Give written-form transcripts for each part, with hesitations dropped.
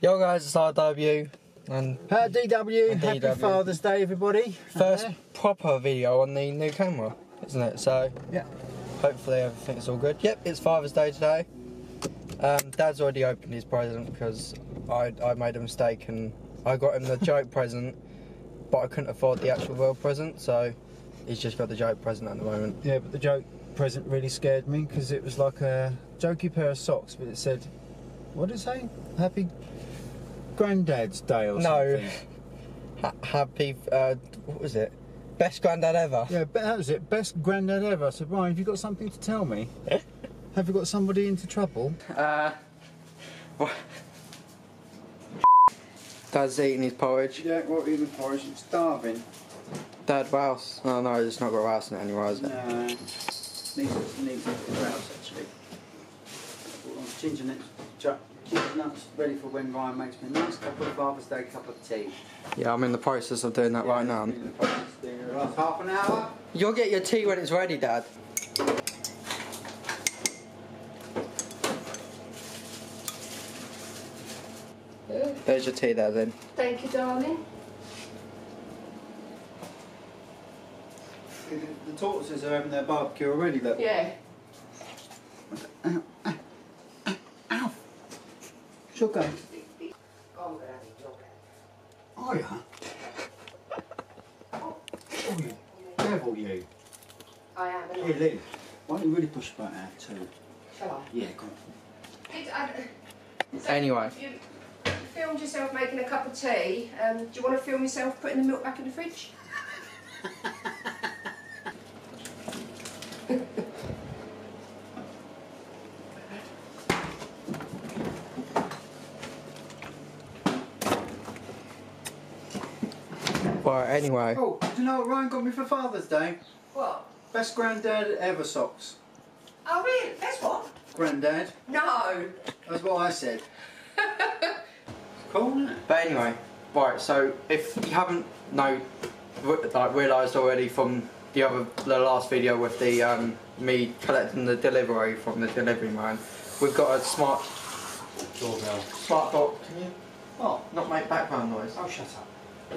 Yo guys, it's RW and DW. Happy DW. Father's Day, everybody. First proper video on the new camera, isn't it? So yeah, hopefully everything's all good. Yep, it's Father's Day today. Dad's already opened his present because I made a mistake and I got him the joke present, but I couldn't afford the actual real present, so he's just got the joke present at the moment. Yeah, but the joke present really scared me because it was like a jokey pair of socks, but it said, what did it say? Happy Granddad's Day or something. No, happy, what was it? Best granddad ever. Yeah, that was it. Best granddad ever. I said, Ryan, have you got something to tell me? Have you got somebody into trouble? What? Dad's eating his porridge. Yeah, what eating porridge? I'm starving. Dad, rouse. Oh no, it's not got rouse in it anymore, is it? No. Needs a rouse actually. Ginger nuts ready for when Ryan makes me a nice cup of Father's Day cup of tea. Yeah, I'm in the process of doing that right now. Last half an hour. You'll get your tea when it's ready, Dad. There's your tea there then. Thank you, darling. The tortoises are having their barbecue already, look. Yeah. Ow! Sugar. Oh, Oh, yeah. Oh, you devil, you. I am. Hey, Lee, why don't you really push the button out too? Shall I? Yeah, go on. Anyway. You filmed yourself making a cup of tea. Do you want to film yourself putting the milk back in the fridge? Right, anyway. Oh, do you know what Ryan got me for Father's Day? What? Best granddad ever socks. Oh, really? That's what? Granddad. No. That's what I said. Cool, isn't it? But anyway, right, so if you haven't realised already from the last video with the me collecting the delivery from the delivery man, we've got a smart Doorbell. smart door. Can you Oh, not make background noise? oh, shut up.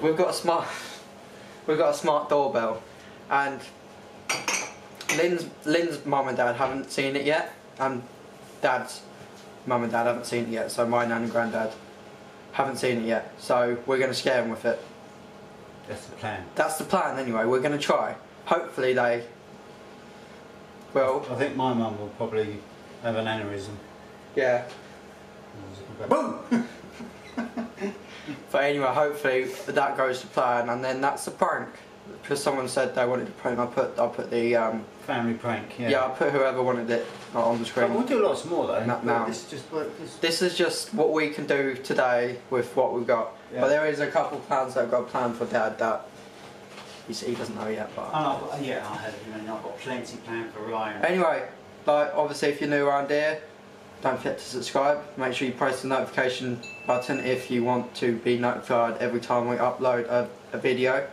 We've got a smart doorbell, and Lynn's mum and dad haven't seen it yet, and Dad's mum and dad haven't seen it yet. So my nan and granddad haven't seen it yet. So we're going to scare them with it. That's the plan. That's the plan anyway. We're going to try. Hopefully they will. I think my mum will probably have an aneurysm. Yeah. Boom! But anyway, hopefully that goes to plan, and then that's the prank. Because someone said they wanted to prank, I'll put the Family prank, yeah. yeah, I'll put whoever wanted it on the screen. But we'll do lots more though. Not now. This is just what we can do today with what we've got. Yeah. But there is a couple of plans that I've got planned for Dad that he doesn't know yet. But Oh, yeah, I have. I've got plenty planned for Ryan. anyway, like obviously if you're new around here, don't forget to subscribe. Make sure you press the notification button if you want to be notified every time we upload a video.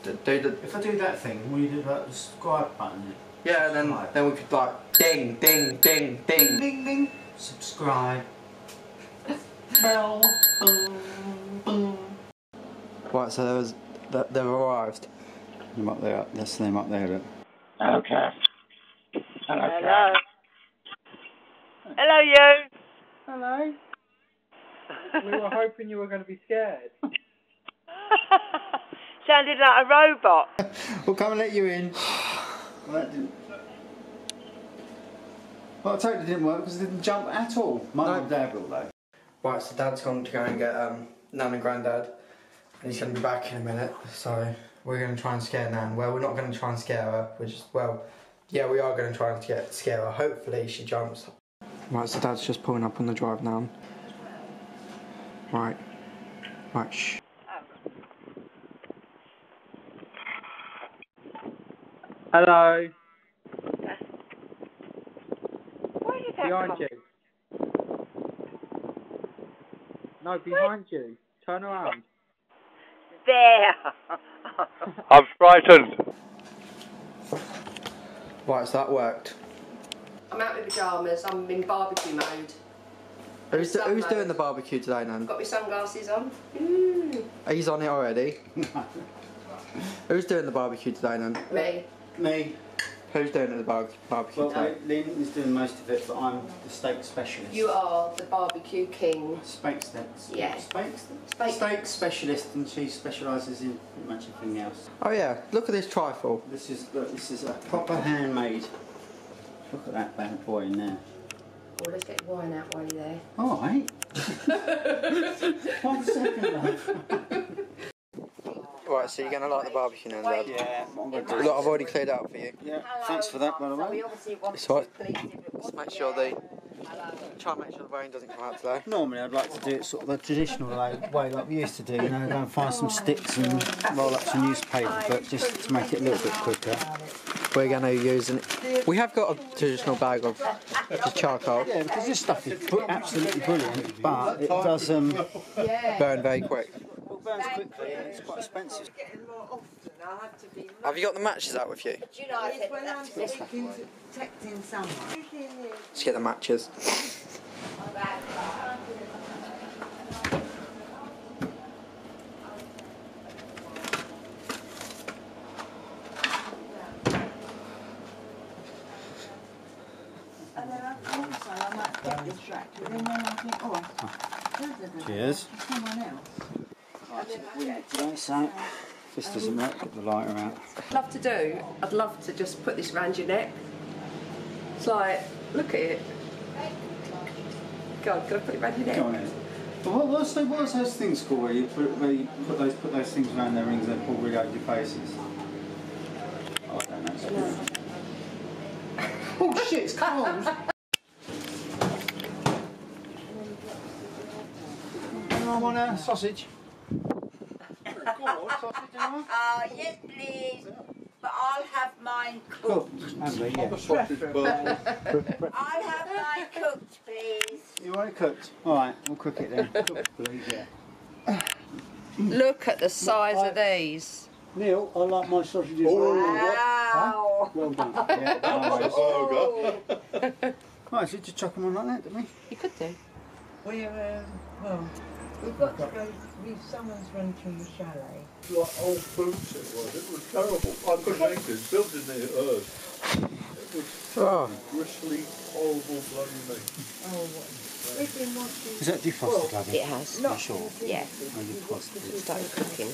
If I do that thing, will you do that subscribe button? Yeah, and then we could like ding, ding, ding, ding. Ding, ding, ding. Subscribe. Bell. Boom, boom. Right, so they've arrived. Them up there. That's them up there. Look. Okay. Hello. Hello, you. Hello. We were hoping you were going to be scared. Sounded like a robot. We'll come and let you in. Well, that didn't. Well, I totally didn't work because it didn't jump at all. Mum and Dad will though. Right, so Dad's gone to go and get Nan and Grandad, and he's going to be back in a minute. So we're going to try and scare Nan. Well, we're not going to try and scare her. We're just, well, yeah, we are going to try and scare her. Hopefully she jumps. Right, so Dad's just pulling up on the drive now. Right, shh. Hello. Where did that Behind come? you. No, behind you. Turn around. There. I'm frightened. Right, so that worked. I'm out in pyjamas. I'm in barbecue mode. Who's doing the barbecue today, Nan? Got my sunglasses on. He's on it already. Who's doing the barbecue today, Nan? Me. Who's doing the barbecue Well, today? Lynn is doing most of it, but I'm the steak specialist. You are the barbecue king. Steak steaks. Yeah. Steak specialist, and she specialises in pretty much everything else. Oh yeah, look at this trifle. This is a proper handmade. Look at that bad boy in there. Well, let's get wine out while you're there. All right. 1 second, love. Right, so you're going to like the barbecue now, Dad? Yeah, I'm going to do Look, I've already cleared it out for you. Yeah, thanks for that, by the way. It's alright. Let's make sure try and make sure the rain doesn't come out today. Normally I'd like to do it sort of the traditional way like we used to do, you know, go and find some sticks and roll up some newspaper, but just to make it a little bit quicker. We're going to use we have got a traditional bag of just charcoal. Yeah, because this stuff is absolutely brilliant, but it does burn very quick. well, burns quickly and it's quite expensive. Have you got the matches out with you? Do you know, I said that to protecting someone. Let's get the matches. And then also I might get distracted, and then I think, oh, Cheers. someone else. Today, so this doesn't work, get the lighter out. I'd love to just put this round your neck. It's like, look at it. God, can I put it round your neck? Go on in. Well, what's those things called where you put those things around their rings and they pull really over your faces? Oh, I don't know. Oh shit, it's cold! Anyone want a sausage? Yes, please. But I'll have mine cooked. Lovely, yeah. I'll have mine cooked, please. You want it cooked? Alright, we'll cook it then. Cooked, please, yeah. Look at the size of these. Neil, I like my sausages. Wow. Well done. Yeah, no worries. Right, so just chuck them on like that, don't we? You could do. We're, we've got to go, someone's run through the chalet. Like old boots it was terrible. I couldn't make it, built in the earth. It was bristly, horrible bloody thing. Oh, we've been watching. Is that defrosted, Gladys? It has. Are you sure? Yeah. Oh, defrosted. Started cooking.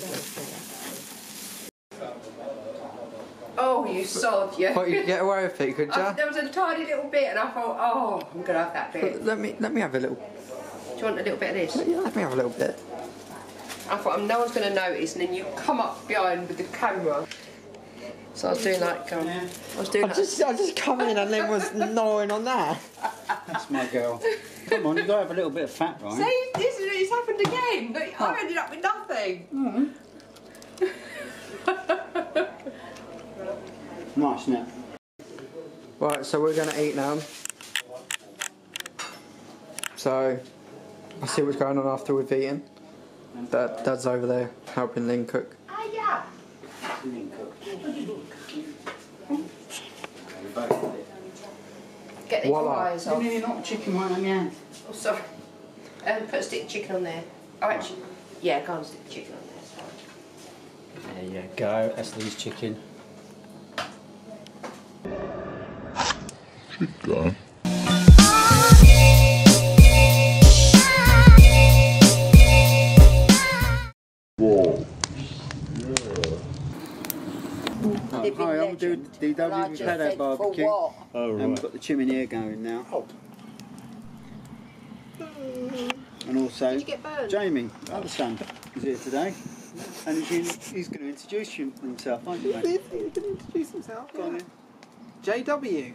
Oh, you sod, yeah. Well, you could get away with it, couldn't you? There was a tiny little bit, and I thought, oh, I'm gonna have that bit. Let me have a little. Do you want a little bit of this? Yeah, let me have a little bit. I thought, no one's gonna notice, and then you come up behind with the camera. So I was doing like, I just come in and then was gnawing on that. That's my girl. Come on, you've got to have a little bit of fat, right? See, it's happened again. I ended up with nothing. Nice, isn't it? Right, so we're going to eat now. So, I'll see what's going on after we've eaten. Dad's over there helping Lynn cook. Get the Voila. eyes off. You're not chicken right on your hand. Oh, sorry. Put a stick of chicken on there. Oh, actually, yeah, go and stick the chicken on there. There you go, that's Lee's chicken. Hi, I'm doing DW with Paddock barbecue. Oh, Oh, And we've got the chimney going now. Oh. And also, Did you get burned? Jamie, other son, is here today. And he's going to introduce himself, aren't you, mate? He's going to introduce himself. Go on in. JW.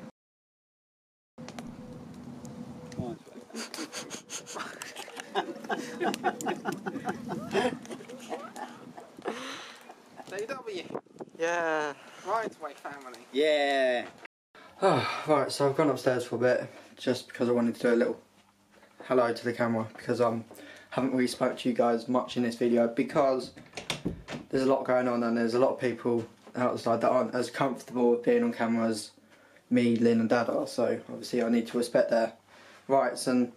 JW. Yeah. Right away, family. Yeah. Right, so I've gone upstairs for a bit, just because I wanted to do a little hello to the camera, because I haven't really spoke to you guys much in this video, because there's a lot going on and there's a lot of people outside that aren't as comfortable with being on camera as me, Lynn and Dad are, so obviously I need to respect their rights and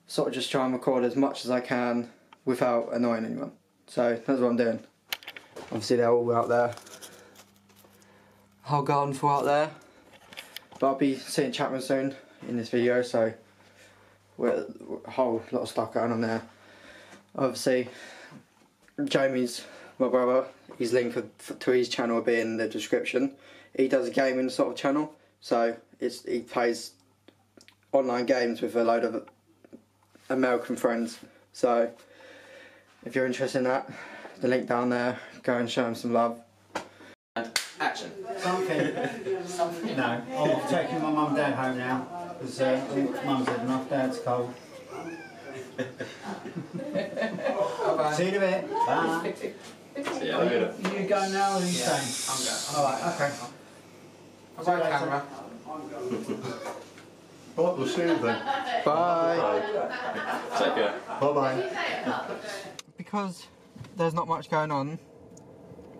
sort of just try and record as much as I can without annoying anyone. So that's what I'm doing. Obviously they're all out there. Whole garden full out there. But I'll be seeing Chapman soon in this video, so we're a whole lot of stuff going on there. Obviously, Jamie's my brother. His link to his channel will be in the description. He does a gaming sort of channel, so he plays online games with a load of American friends. So if you're interested in that, the link down there, go and show him some love. Action. Something. No, I'm taking my mum and dad home now because mum's had enough, dad's cold. See you in a bit. Bye. See you later. You go now or are you staying? I'm going. Alright, okay. I've got a camera. Right, we'll see you then. Bye. Take care. Bye-bye. Because there's not much going on,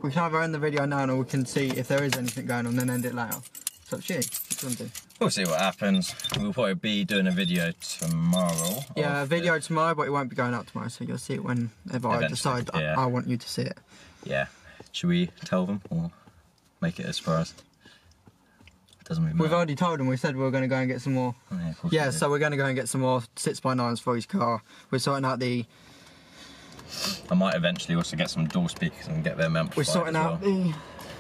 we can either end the video now or we can see if there is anything going on, then end it later. So it's you. What do you want to do? We'll see what happens. We'll probably be doing a video tomorrow. Yeah, a video tomorrow, but it won't be going up tomorrow, so you'll see it whenever I decide I want you to see it. Yeah. Should we tell them or make it a surprise? Doesn't really matter. We've already told them. We said we were going to go and get some more. Oh, yeah, of course Yeah, so we're going to go and get some more 6x9s for his car. We're sorting out the... I might eventually also get some door speakers and get them amplified. We're sorting out the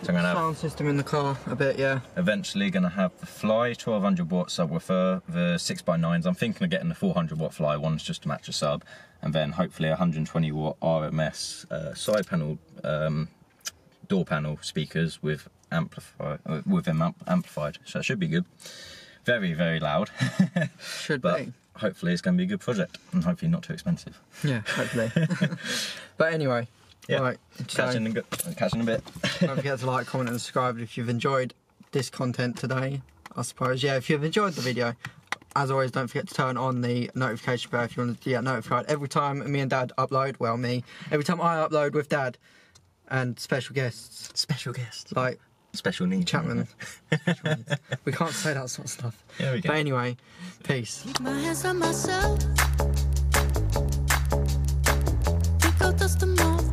sound system in the car a bit, yeah. Eventually going to have the Fly 1200 watt subwoofer, the 6x9s. I'm thinking of getting the 400 watt Fly ones just to match a sub, and then hopefully 120 watt RMS side panel, door panel speakers with them amplified. So it should be good. Very, very loud. Should but be. Hopefully it's going to be a good project and hopefully not too expensive. Yeah, hopefully. But anyway, yeah. Right, Catching in a bit. Don't forget to like, comment and subscribe if you've enjoyed this content today, I suppose. Yeah, if you've enjoyed the video, as always, don't forget to turn on the notification bell if you want to get notified every time me and Dad upload. Well, every time I upload with Dad and special guests. Special guests. Like special needs. Chapman. We can't say that sort of stuff. Yeah, we can. But anyway, peace. Keep my hands on myself. Think I'll dust them off.